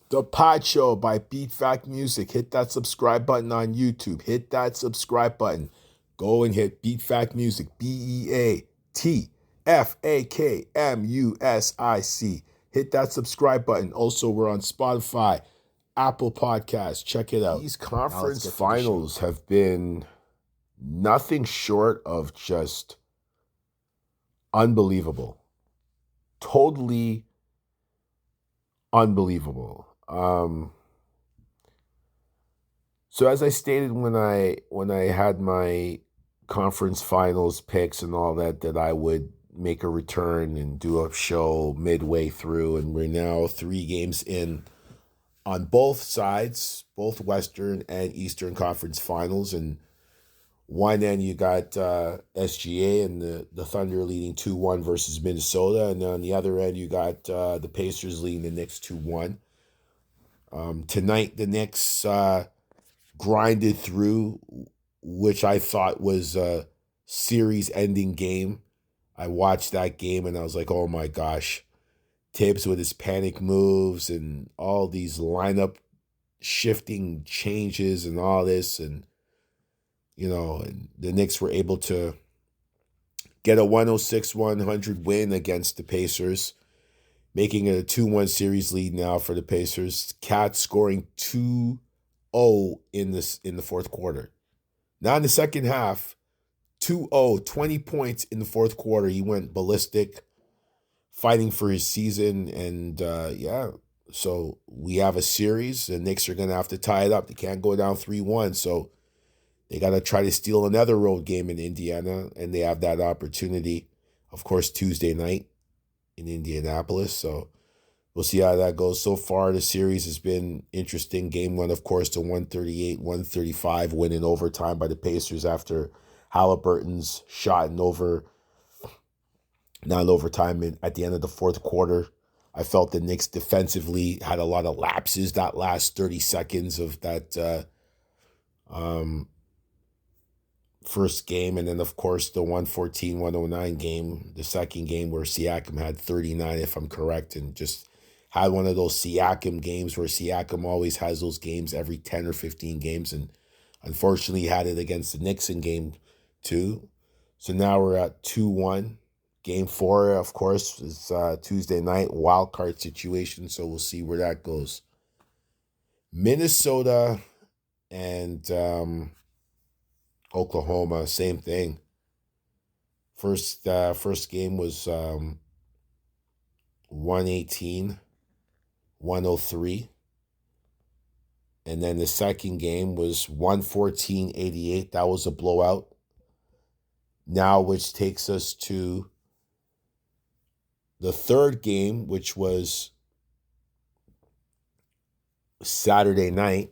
The Pod Show by BeatFakMusic. Hit that subscribe button on YouTube. Hit that subscribe button. Go and hit BeatFakMusic. BeatFakMusic. Hit that subscribe button. Also, we're on Spotify, Apple Podcasts. Check it out. These conference finals have been nothing short of just unbelievable. Totally unbelievable. So as I stated when I had my conference finals picks and all that I would make a return and do a show midway through, and we're now 3 games in on both sides, both Western and Eastern Conference Finals. And one end you got SGA and the Thunder leading 2-1 versus Minnesota, and on the other end you got the Pacers leading the Knicks 2-1. Tonight the Knicks grinded through, which I thought was a series-ending game. I watched that game and I was like, oh my gosh. Tibbs with his panic moves and all these lineup shifting changes and all this, and and the Knicks were able to get a 106-100 win against the Pacers, making it a 2-1 series lead now for the Pacers. Cat scoring 2-0 in the fourth quarter. Not in the second half. 2-0, 20 points in the fourth quarter. He went ballistic, fighting for his season, and so we have a series. The Knicks are going to have to tie it up. They can't go down 3-1, so they got to try to steal another road game in Indiana, and they have that opportunity, of course, Tuesday night in Indianapolis. So we'll see how that goes. So far, the series has been interesting. Game 1, of course, the 138-135 win in overtime by the Pacers after Halliburton's shot in overtime at the end of the fourth quarter. I felt the Knicks defensively had a lot of lapses that last 30 seconds of that first game. And then, of course, the 114-109 game, the second game where Siakam had 39, if I'm correct, and just had one of those Siakam games where Siakam always has those games every 10 or 15 games. And unfortunately, he had it against the Knicks in game 2. So now we're at 2-1. Game 4, of course, is Tuesday night, wild card situation, so we'll see where that goes. Minnesota and Oklahoma, same thing. First game was 118-103. And then the second game was 114-88. That was a blowout. Now, which takes us to the third game, which was Saturday night,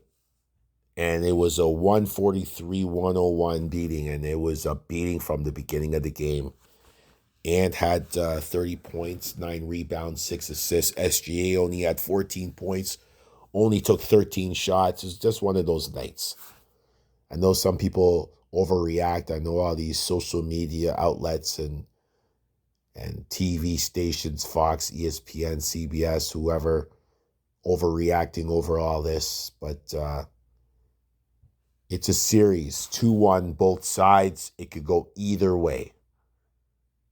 and it was a 143-101 beating, and it was a beating from the beginning of the game. Ant had 30 points, 9 rebounds, 6 assists. SGA only had 14 points, only took 13 shots. It's just one of those nights. I know some people overreact. I know all these social media outlets and TV stations, Fox, ESPN, CBS, whoever, overreacting over all this. But it's a series, 2-1, both sides. It could go either way.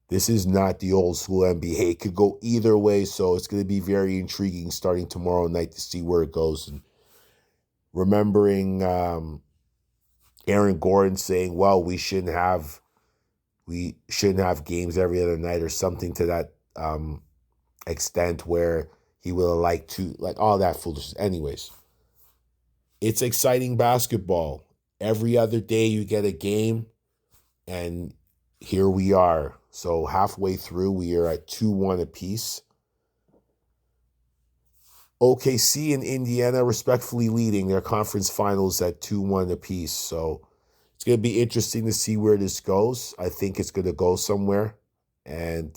This is not the old school NBA. It could go either way, so it's going to be very intriguing starting tomorrow night to see where it goes. And remembering Aaron Gordon saying, well, we shouldn't have games every other night or something to that extent, where he will like all that foolishness. Anyways, it's exciting basketball. Every other day you get a game, and here we are. So halfway through, we are at 2-1 apiece. OKC and Indiana respectfully leading their conference finals at 2-1 apiece. So it's going to be interesting to see where this goes. I think it's going to go somewhere. And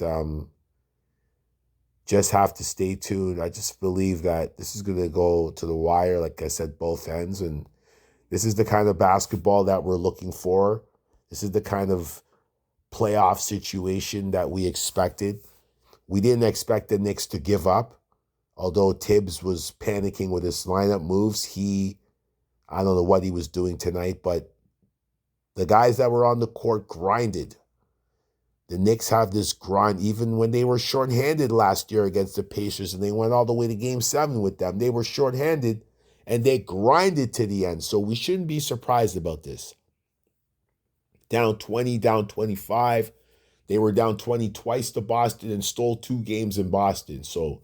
just have to stay tuned. I just believe that this is going to go to the wire, like I said, both ends. And this is the kind of basketball that we're looking for. This is the kind of playoff situation that we expected. We didn't expect the Knicks to give up. Although Tibbs was panicking with his lineup moves, I don't know what he was doing tonight, but the guys that were on the court grinded. The Knicks have this grind, even when they were shorthanded last year against the Pacers and they went all the way to Game 7 with them. They were shorthanded and they grinded to the end. So we shouldn't be surprised about this. Down 20, down 25. They were down 20 twice to Boston and stole 2 games in Boston. So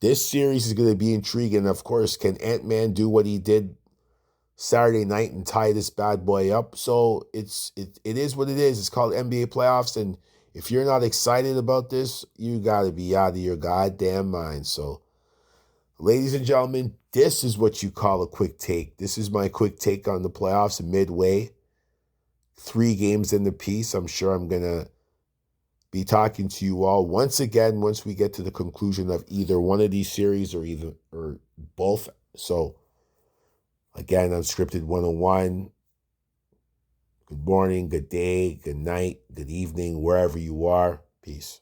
this series is going to be intriguing. Of course, can Ant-Man do what he did Saturday night and tie this bad boy up? So it is what it is. It's called NBA playoffs, and if you're not excited about this, you got to be out of your goddamn mind. So, ladies and gentlemen, this is what you call a quick take. This is my quick take on the playoffs midway. 3 games in the piece. I'm sure I'm going to be talking to you all once again once we get to the conclusion of either one of these series or both. So, again, Unscripted 101. Good morning, good day, good night, good evening, wherever you are. Peace.